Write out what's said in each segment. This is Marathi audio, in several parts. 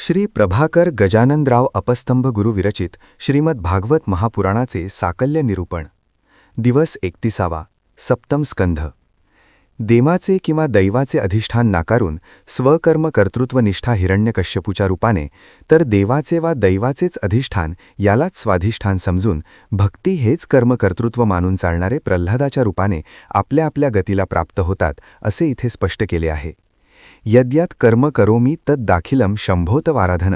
श्री प्रभाकर गजाननराव अपस्तंभ गुरु विरचित श्रीमद भागवत महापुराणाचे साकल्य निरूपण. दिवस 31. सप्तम स्कंध. देवाचे किंवा दैवाचे अधिष्ठान नाकारून स्वकर्म कर्तृत्वनिष्ठा हिरण्यकश्यपूच्या रूपाने तर देवाचे वा दैवाचेच अधिष्ठान यालाच स्वाधिष्ठान समजून भक्ती हेच कर्मकर्तृत्व मानून चालणारे प्रल्हादाच्या रूपाने आपल्या आपल्या गतीला प्राप्त होतात असे इथे स्पष्ट केले आहे. यद्यात कर्म करोमी तद दाखिलम शंभोत वाराधन.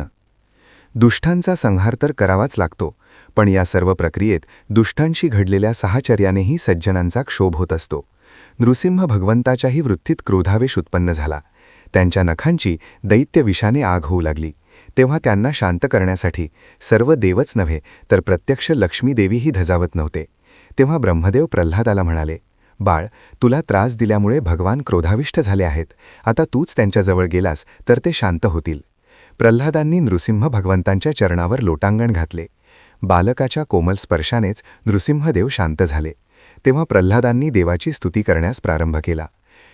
दुष्टांचा संहार तर करावाच लागतो, पण या सर्व प्रक्रियेत दुष्टांशी घडलेल्या साहचर्यानेही सज्जनांचा क्षोभ होत असतो. नृसिंह भगवंताच्याही वृत्तीत क्रोधावेश उत्पन्न झाला. त्यांच्या नखांची दैत्य विषाने आग होऊ लागली. तेव्हा त्यांना शांत करण्यासाठी सर्व देवच नव्हे तर प्रत्यक्ष लक्ष्मीदेवीही धजावत नव्हते. तेव्हा ब्रह्मदेव प्रल्हादाला म्हणाले, बाळ, तुला त्रास दिल्यामुळे भगवान क्रोधाविष्ट झाले आहेत. आता तूच त्यांच्याजवळ गेलास तर ते शांत होतील. प्रल्हादांनी नृसिंह भगवंतांच्या चरणावर लोटांगण घातले. बालकाच्या कोमल स्पर्शानेच नृसिंहदेव शांत झाले. तेव्हा प्रल्हादांनी देवाची स्तुती करण्यास प्रारंभ केला.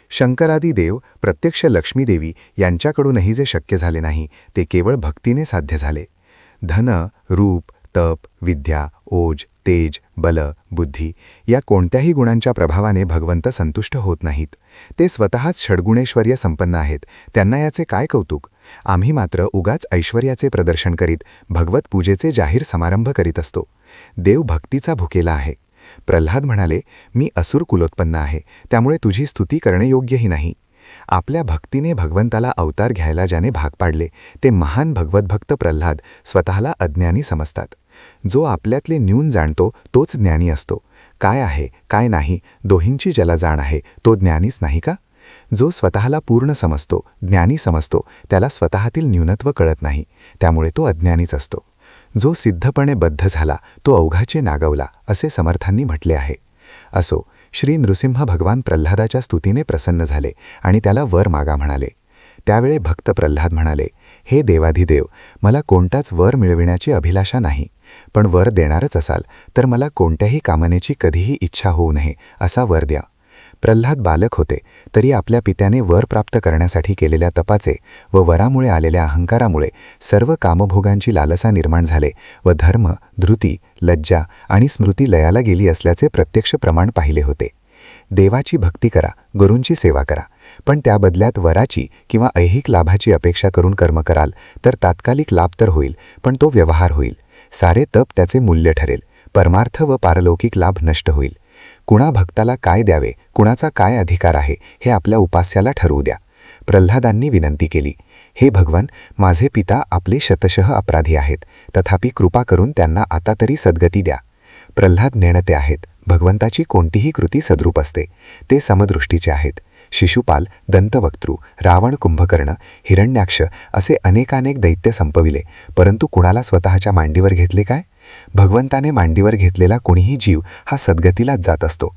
शंकरादी देव प्रत्यक्ष लक्ष्मीदेवी यांच्याकडूनही जे शक्य झाले नाही ते केवळ भक्तीने साध्य झाले. धन, रूप, तप, विद्या, ओज, तेज, बल, बुद्धी या कोणत्याही गुणांच्या प्रभावाने भगवंत संतुष्ट होत नाहीत. ते स्वतःच षड्गुणेश्वर्य संपन्न आहेत. त्यांना याचे काय कौतुक. आम्ही मात्र उगाच ऐश्वर्याचे प्रदर्शन करीत भगवत पूजेचे जाहीर समारंभ करीत असतो. देव भक्तीचा भुकेला आहे. प्रल्हाद म्हणाले, मी असुर कुलोत्पन्न आहे, त्यामुळे तुझी स्तुती करणे योग्यही नाही. आपल्या भक्तीने भगवंताला अवतार घ्यायला ज्याने भाग पाडले ते महान भगवतभक्त प्रल्हाद स्वतःला अज्ञानी समजतात. जो आपल्यातले न्यून जाणतो तोच ज्ञानी असतो. काय आहे काय नाही दोहींची ज्याला जाण आहे तो ज्ञानीच नाही का. जो स्वतःला पूर्ण समजतो, ज्ञानी समजतो, त्याला स्वतःतील न्यूनत्व कळत नाही, त्यामुळे तो अज्ञानीच असतो. जो सिद्धपणे बद्ध झाला तो अवघाचे नागवला असे समर्थांनी म्हटले आहे. असो, श्री नृसिंह भगवान प्रल्हादाच्या स्तुतीने प्रसन्न झाले आणि त्याला वर मागा म्हणाले. त्यावेळे भक्त प्रल्हाद म्हणाले, हे देवाधिदेव, मला कोणताच वर मिळविण्याची अभिलाषा नाही, पण वर देणारच असाल तर मला कोणत्याही कामनेची कधीही इच्छा होऊ नये असा वर द्या. प्रल्हाद बालक होते तरी आपल्या पित्याने वर प्राप्त करण्यासाठी केलेल्या तपाचे व वरामुळे आलेल्या अहंकारामुळे सर्व कामभोगांची लालसा निर्माण झाले व धर्म, धृती, लज्जा आणि स्मृती लयाला गेली असल्याचे प्रत्यक्ष प्रमाण पाहिले होते. देवाची भक्ती करा, गुरूंची सेवा करा, पण त्या बदल्यात वराची किंवा ऐहिक लाभाची अपेक्षा करून कर्म कराल तर तात्कालिक लाभ तर होईल, पण तो व्यवहार होईल. सारे तप त्याचे मूल्य ठरेल. परमार्थ व पारलौकिक लाभ नष्ट होईल. कुणा भक्ताला काय द्यावे, कुणाचा काय अधिकार आहे हे आपल्या उपास्याला ठरवू द्या. प्रल्हादांनी विनंती केली, हे भगवान, माझे पिता आपले शतशः अपराधी आहेत, तथापि कृपा करून त्यांना आता तरी सद्गती द्या. प्रल्हाद नेणते आहेत. भगवंताची कोणतीही कृती सद्रूप असते. ते समदृष्टीचे आहेत. शिशुपाल, दंतवक्तृ, रावण, कुंभकर्ण, हिरण्याक्ष असे अनेकानेक दैत्य संपविले, परंतु कुणाला स्वतःच्या मांडीवर घेतले काय. भगवंताने मांडीवर घेतलेला कोणीही जीव हा सद्गतीलाच जात असतो.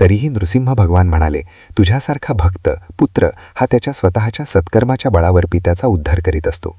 तरीही नृसिंह भगवान म्हणाले, तुझ्यासारखा भक्त पुत्र हा त्याच्या स्वतःच्या सत्कर्माच्या बळावर पित्याचा उद्धार करीत असतो.